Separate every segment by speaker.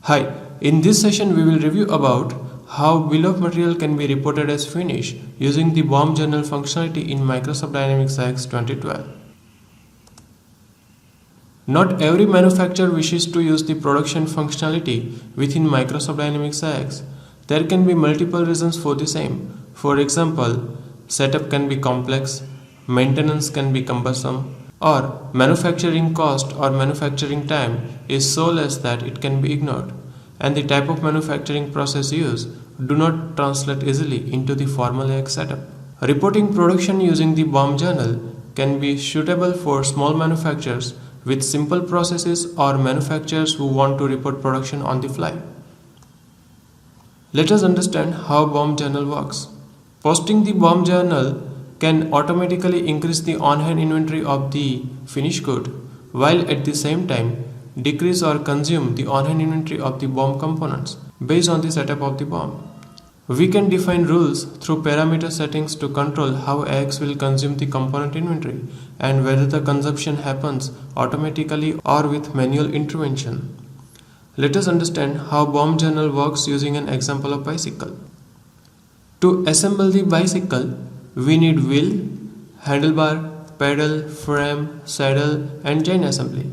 Speaker 1: Hi, in this session we will review about how bill of material can be reported as finished using the BOM journal functionality in Microsoft Dynamics AX 2012. Not every manufacturer wishes to use the production functionality within Microsoft Dynamics AX. There can be multiple reasons for the same. For example, setup can be complex, maintenance can be cumbersome, or manufacturing cost or manufacturing time is so less that it can be ignored, and the type of manufacturing process used do not translate easily into the formal AX setup. Reporting production using the BOM journal can be suitable for small manufacturers with simple processes or manufacturers who want to report production on the fly. Let us understand how BOM journal works. Posting the BOM journal can automatically increase the on-hand inventory of the finished good, while at the same time decrease or consume the on-hand inventory of the BOM components based on the setup of the BOM. We can define rules through parameter settings to control how AX will consume the component inventory and whether the consumption happens automatically or with manual intervention. Let us understand how BOM journal works using an example of bicycle. To assemble the bicycle, we need wheel, handlebar, pedal, frame, saddle, and chain assembly.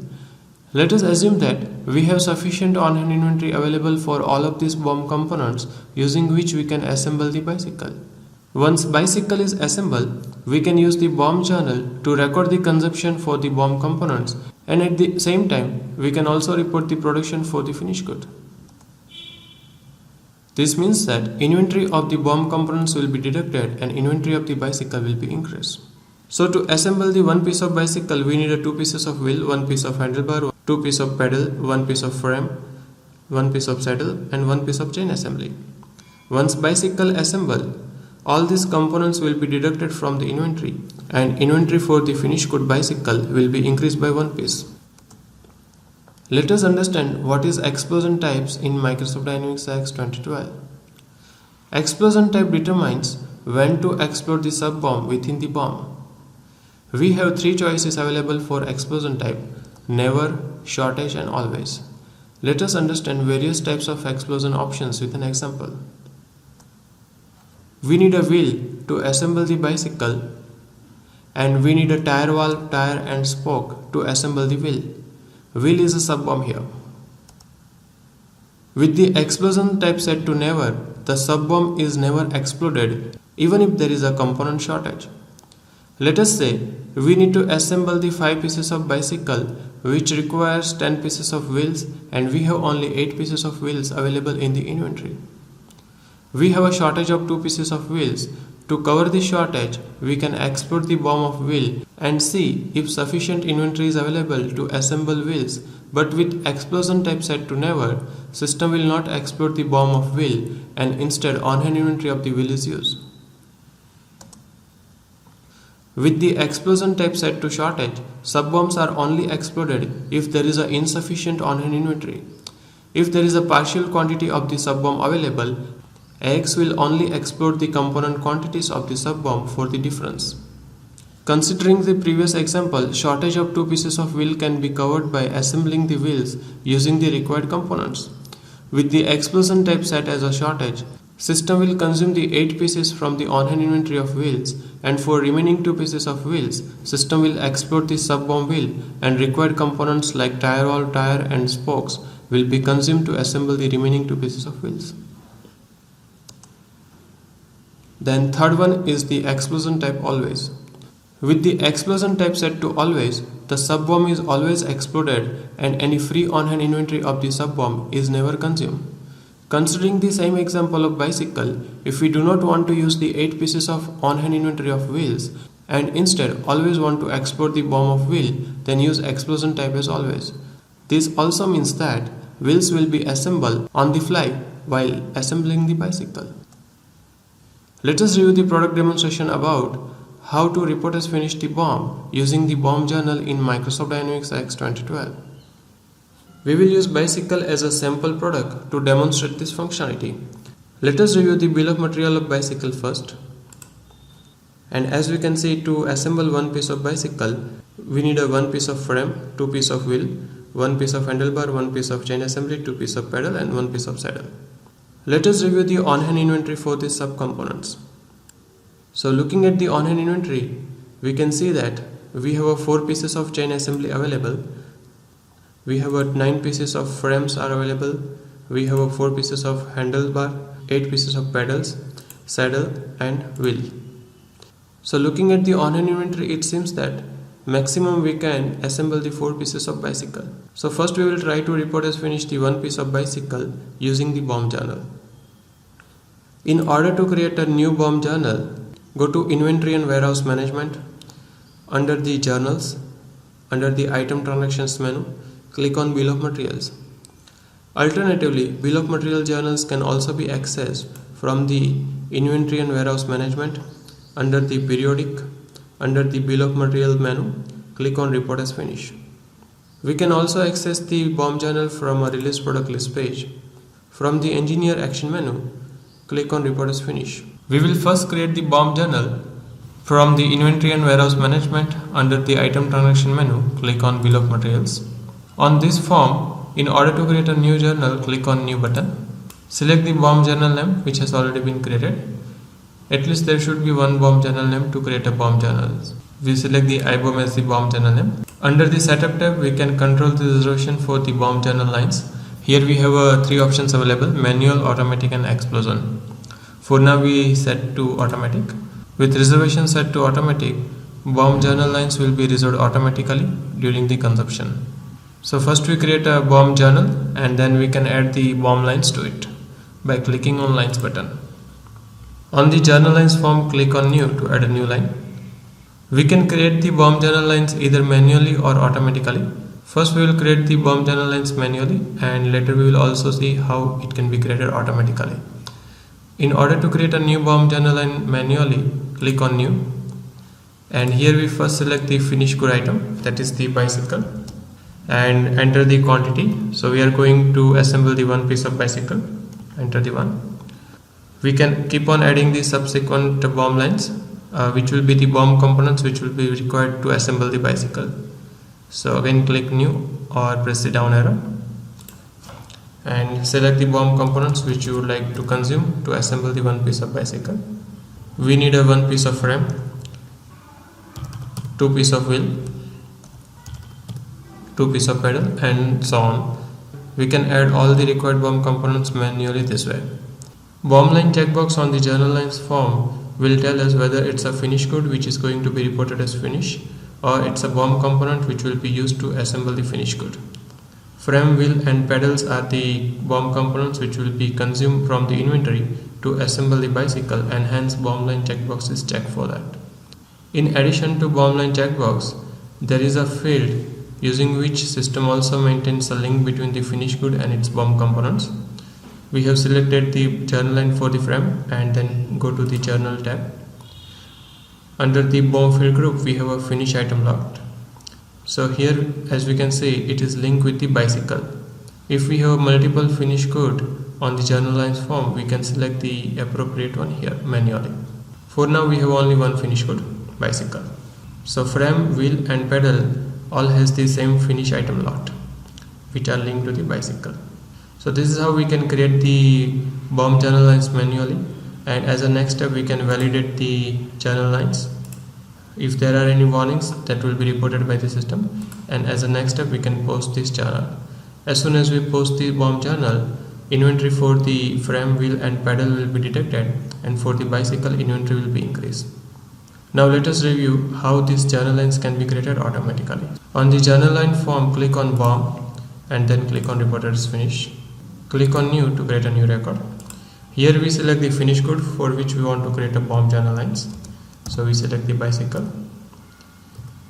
Speaker 1: Let us assume that we have sufficient on-hand inventory available for all of these BOM components using which we can assemble the bicycle. Once bicycle is assembled, we can use the BOM journal to record the consumption for the BOM components, and at the same time we can also report the production for the finished good. This means that inventory of the BOM components will be deducted and inventory of the bicycle will be increased. So to assemble the one piece of bicycle, we need 2 pieces of wheel, 1 piece of handlebar, 2 pieces of pedal, 1 piece of frame, 1 piece of saddle, and 1 piece of chain assembly. Once bicycle assembled, all these components will be deducted from the inventory, and inventory for the finished good bicycle will be increased by 1 piece. Let us understand what is explosion types in Microsoft Dynamics AX 2012. Explosion type determines when to explode the sub-BOM within the BOM. We have 3 choices available for explosion type: never, shortage, and always. Let us understand various types of explosion options with an example. We need a wheel to assemble the bicycle, and we need a tire valve, tire, and spoke to assemble the wheel. Wheel is a sub-BOM here. With the explosion type set to never, the sub-BOM is never exploded even if there is a component shortage. Let us say we need to assemble the 5 pieces of bicycle which requires 10 pieces of wheels, and we have only 8 pieces of wheels available in the inventory. We have a shortage of 2 pieces of wheels. To cover the shortage, we can explode the BOM of wheel and see if sufficient inventory is available to assemble wheels, but with explosion type set to never, system will not explode the BOM of wheel, and instead on-hand inventory of the wheel is used. With the explosion type set to shortage, sub-BOMs are only exploded if there is an insufficient on-hand inventory. If there is a partial quantity of the sub-BOM available, AX will only explode the component quantities of the sub-BOM for the difference. Considering the previous example, shortage of 2 pieces of wheel can be covered by assembling the wheels using the required components. With the explosion type set as a shortage, system will consume the 8 pieces from the on-hand inventory of wheels, and for remaining 2 pieces of wheels, system will explode the sub-BOM wheel, and required components like tire valve, tire, and spokes will be consumed to assemble the remaining 2 pieces of wheels. Then third one is the explosion type always. With the explosion type set to always, the sub-BOM is always exploded and any free on-hand inventory of the sub-BOM is never consumed. Considering the same example of bicycle, if we do not want to use the 8 pieces of on-hand inventory of wheels and instead always want to explode the BOM of wheel, then use explosion type as always. This also means that wheels will be assembled on the fly while assembling the bicycle. Let us review the product demonstration about how to report as finished the BOM using the BOM journal in Microsoft Dynamics AX 2012. We will use bicycle as a sample product to demonstrate this functionality. Let us review the bill of material of bicycle first. And as we can see, to assemble one piece of bicycle, we need a 1 piece of frame, 2 piece of wheel, one piece of handlebar, one piece of chain assembly, two piece of pedal and one piece of saddle. Let us review the on-hand inventory for these subcomponents. So looking at the on-hand inventory, we can see that we have 4 pieces of chain assembly available. We have 9 pieces of frames are available. We have 4 pieces of handlebar, 8 pieces of pedals, saddle and wheel. So looking at the on-hand inventory, it seems that maximum we can assemble the 4 pieces of bicycle. So first we will try to report as finished the 1 piece of bicycle using the BOM journal. In order to create a new BOM journal, go to Inventory and Warehouse Management. Under the Journals, under the Item Transactions menu, click on Bill of Materials. Alternatively, Bill of Material journals can also be accessed from the Inventory and Warehouse Management. Under the Periodic, under the Bill of Material menu, click on Report as Finished. We can also access the BOM journal from a Release Product List page. From the Engineer Action menu, click on Report as Finished. We will first create the BOM journal from the Inventory and Warehouse Management. Under the Item Transaction menu, click on Bill of Materials. On this form, in order to create a new journal, click on New button. Select the BOM journal name which has already been created. At least there should be one BOM journal name to create a BOM journal. We select the iBOM as the BOM journal name. Under the Setup tab, we can control the resolution for the BOM journal lines. Here we have 3 options available: manual, automatic and explosion. For now we set to automatic. With reservation set to automatic, BOM journal lines will be resolved automatically during the consumption. So first we create a BOM journal and then we can add the BOM lines to it by clicking on Lines button. On the Journal Lines form, click on New to add a new line. We can create the BOM journal lines either manually or automatically. First we will create the BOM journal lines manually and later we will also see how it can be created automatically. In order to create a new BOM journal line manually, click on New, and here we first select the finished good item, that is the bicycle, and enter the quantity. So we are going to assemble the 1 piece of bicycle. Enter the 1. We can keep on adding the subsequent BOM lines, which will be the BOM components which will be required to assemble the bicycle. So again click New or press the down arrow and select the BOM components which you would like to consume to assemble the 1 piece of bicycle. We need a 1 piece of frame, 2 piece of wheel, 2 piece of pedal and so on. We can add all the required BOM components manually this way. BOM line checkbox on the journal lines form will tell us whether it's a finished good which is going to be reported as finished or it's a BOM component which will be used to assemble the finished good. Frame, wheel and pedals are the BOM components which will be consumed from the inventory to assemble the bicycle, and hence BOM line checkbox is checked for that. In addition to BOM line checkbox, there is a field using which system also maintains a link between the finished good and its BOM components. We have selected the journal line for the frame and then go to the journal tab. Under the BOM field group, we have a finish item locked. So here, as we can see, it is linked with the bicycle. If we have multiple finished good on the journal lines form, we can select the appropriate one here manually. For now, we have only one finished good, bicycle. So frame, wheel and pedal all has the same finish item locked, which are linked to the bicycle. So this is how we can create the BOM journal lines manually, and as a next step we can validate the journal lines. If there are any warnings, that will be reported by the system, and as a next step we can post this journal. As soon as we post the BOM journal, inventory for the frame, wheel and pedal will be detected, and for the bicycle inventory will be increased. Now let us review how these journal lines can be created automatically. On the journal line form, click on BOM and then click on Reported as Finished. Click on New to create a new record. Here we select the finished good for which we want to create a BOM journal lines. So we select the bicycle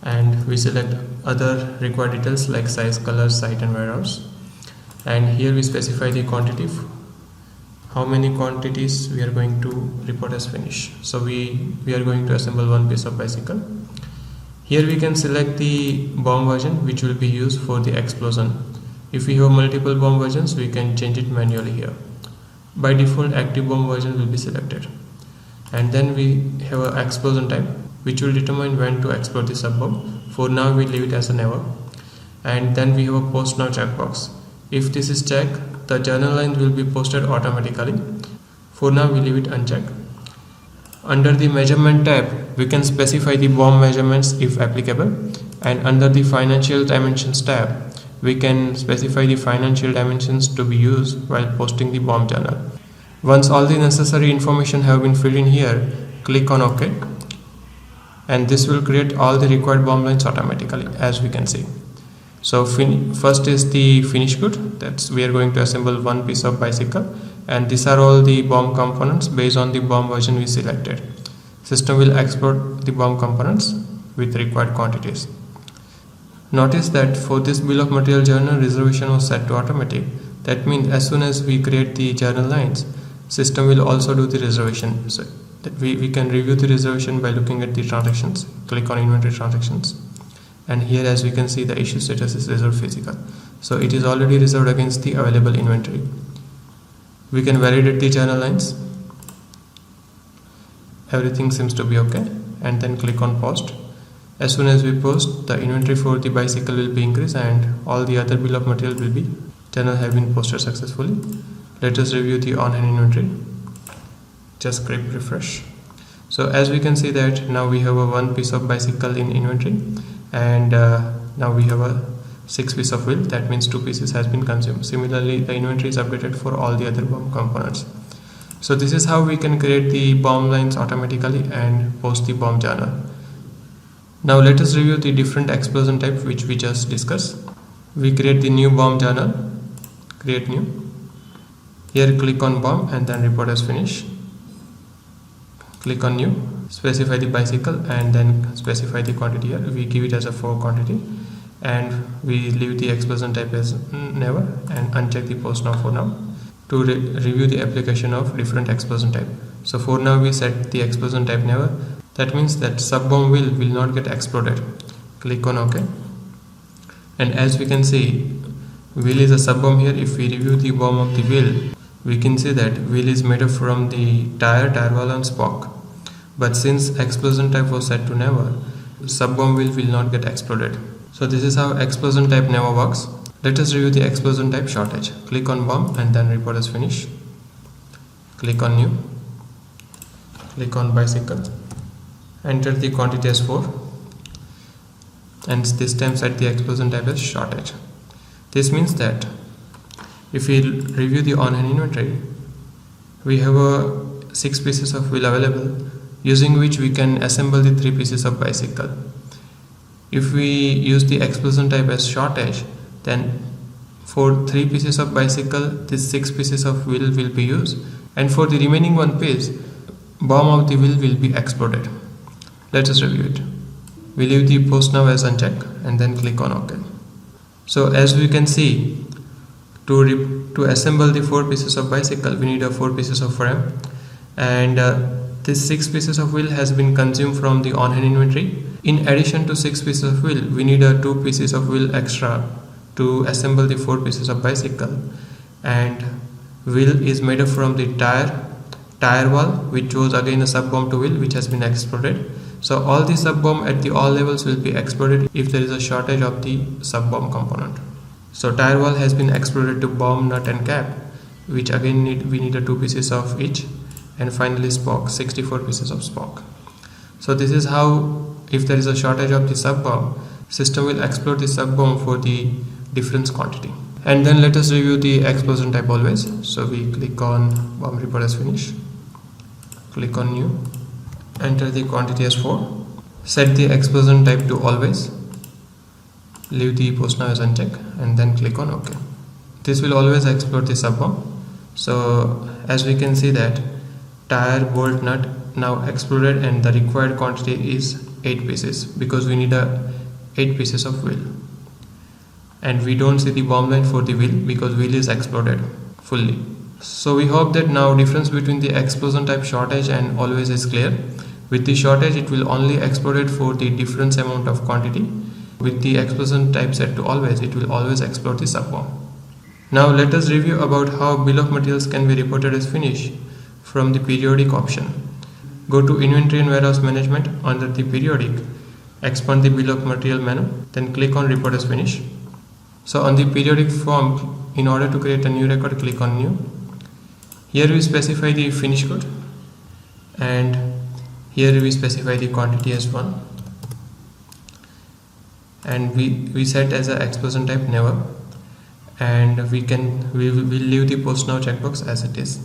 Speaker 1: and we select other required details like size, color, site and warehouse, and here we specify the quantity, how many quantities we are going to report as finished. So we are going to assemble 1 piece of bicycle. Here we can select the BOM version which will be used for the explosion. If we have multiple BOM versions, we can change it manually here. By default, active BOM version will be selected, and then we have an explosion type which will determine when to explode the sub BOM. For now we leave it as a never. and then we have a post now checkbox. If this is checked, the journal lines will be posted automatically. For now we leave it unchecked. Under the measurement tab, we can specify the BOM measurements if applicable, and under the financial dimensions tab, we can specify the financial dimensions to be used while posting the BOM journal. Once all the necessary information have been filled in here, click on OK, and this will create all the required BOM lines automatically, as we can see. So first is the finish good. That's we are going to assemble one piece of bicycle, and these are all the BOM components based on the BOM version we selected. System will export the BOM components with required quantities. Notice that for this bill of material journal, reservation was set to automatic. That means as soon as we create the journal lines, system will also do the reservation. So we can review the reservation by looking at the transactions. Click on inventory transactions, and here as we can see the issue status is reserved physical. So it is already reserved against the available inventory. We can validate the journal lines. Everything seems to be okay, and then click on post. As soon as we post, the inventory for the bicycle will be increased and all the other bill of material will be journal have been posted successfully. Let us review the on-hand inventory. Just click refresh. So as we can see that now we have a one piece of bicycle in inventory, and now we have a 6 piece of wheel. That means 2 pieces has been consumed. Similarly, the inventory is updated for all the other BOM components. So this is how we can create the BOM lines automatically and post the BOM journal. Now let us review the different explosion type which we just discussed. We create the new BOM journal, create new. Here click on BOM and then report as finished. Click on new, specify the bicycle and then specify the quantity here. We give it as a 4 quantity, and we leave the explosion type as never and uncheck the post now for now to review the application of different explosion type. So for now we set the explosion type never. That means that sub-BOM wheel will not get exploded. Click on OK, and as we can see, wheel is a sub-BOM here. If we review the BOM of the wheel, we can see that wheel is made up from the tire wall and spoke. But since explosion type was set to never, sub-BOM wheel will not get exploded. So this is how explosion type never works. Let us review the explosion type shortage. Click on BOM and then report as finished. Click on new. Click on bicycle. Enter the quantity as 4, and this time set the explosion type as shortage. This means that if we review the on-hand inventory, we have a 6 pieces of wheel available, using which we can assemble the 3 pieces of bicycle. If we use the explosion type as shortage, then for 3 pieces of bicycle, this 6 pieces of wheel will be used, and for the remaining 1 piece, BOM of the wheel will be exploded. Let us review it. We leave the post now as unchecked and then click on OK. So as we can see, to assemble the 4 pieces of bicycle, we need a 4 pieces of frame, and this 6 pieces of wheel has been consumed from the on-hand inventory. In addition to 6 pieces of wheel, we need a 2 pieces of wheel extra to assemble the 4 pieces of bicycle, and wheel is made up from the tire wall, which was again a sub-BOM to wheel which has been exploded. So all the sub-BOM at the all levels will be exploded if there is a shortage of the sub-BOM component. So tire wall has been exploded to BOM, nut and cap, which again we need a 2 pieces of each, and finally spoke, 64 pieces of spoke. So this is how, if there is a shortage of the sub-BOM, system will explode the sub-BOM for the difference quantity. And then let us review the explosion type always. So we click on BOM report as finished, click on new, enter the quantity as 4, set the explosion type to always, leave the post now as unchecked, and then click on OK. This will always explode the sub-BOM. So as we can see that tire, bolt, nut now exploded, and the required quantity is 8 pieces because we need a 8 pieces of wheel, and we don't see the BOM line for the wheel because wheel is exploded fully. So we hope that now difference between the explosion type shortage and always is clear. With the shortage, it will only explode for the difference amount of quantity. With the explosion type set to always, it will always explode the sub-BOM. Now let us review about how bill of materials can be reported as finished from the periodic option. Go to inventory and warehouse management under the periodic, expand the bill of material menu, then click on report as finished. So on the periodic form, in order to create a new record, click on new. Here we specify the finish good, and here we specify the quantity as 1, and we set as a explosion type never, and we will leave the post now checkbox as it is.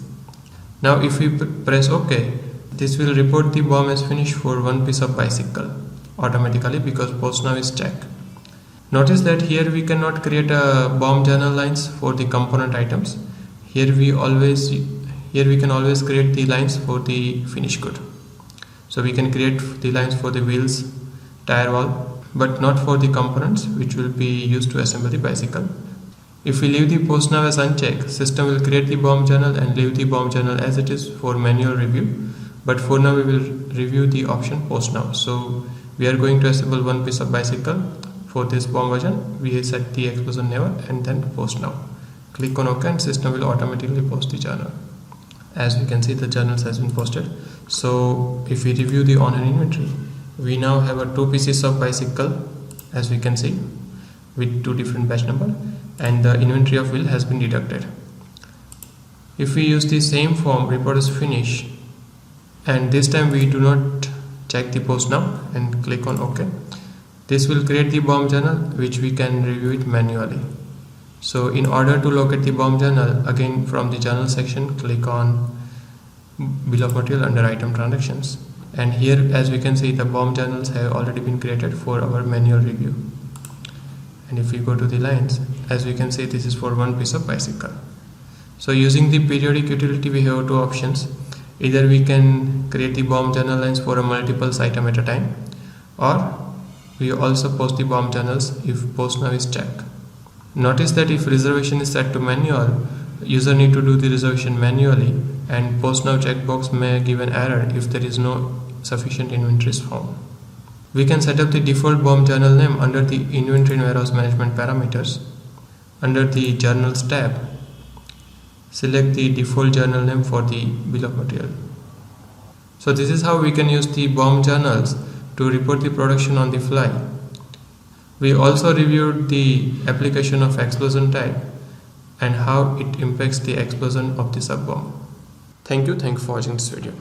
Speaker 1: Now if we press OK, this will report the bomb as finished for one piece of bicycle automatically, because post now is checked. Notice that here we cannot create a bomb journal lines for the component items. Here we can always create the lines for the finished good. So we can create the lines for the wheels, tire wall, but not for the components which will be used to assemble the bicycle. If we leave the post now as unchecked, system will create the bomb journal and leave the bomb journal as it is for manual review. But for now we will review the option post now. So we are going to assemble one piece of bicycle. For this bomb version, we set the explosion never and then post now. Click on OK and system will automatically post the journal. As we can see, the journals has been posted. So if we review the on-hand inventory, we now have a 2 pieces of bicycle, as we can see, with 2 different batch number, and the inventory of wheel has been deducted. If we use the same form, report as finish, and this time we do not check the post now and click on OK, this will create the bomb journal which we can review it manually. So in order to locate the bomb journal, again from the journal section, click on bill of material under item transactions, and here as we can see, the bomb journals have already been created for our manual review. And if we go to the lines, as we can see, this is for one piece of bicycle. So using the periodic utility, we have 2 options. Either we can create the bomb journal lines for a multiple item at a time, or we also post the bomb journals if post now is checked. Notice that if reservation is set to manual, user need to do the reservation manually, and post now checkbox may give an error if there is no sufficient inventories found. We can set up the default bomb journal name under the inventory and warehouse management parameters. Under the journals tab, select the default journal name for the bill of material. So this is how we can use the bomb journals to report the production on the fly. We also reviewed the application of explosion type and how it impacts the explosion of the sub bomb. Thank you for watching this video.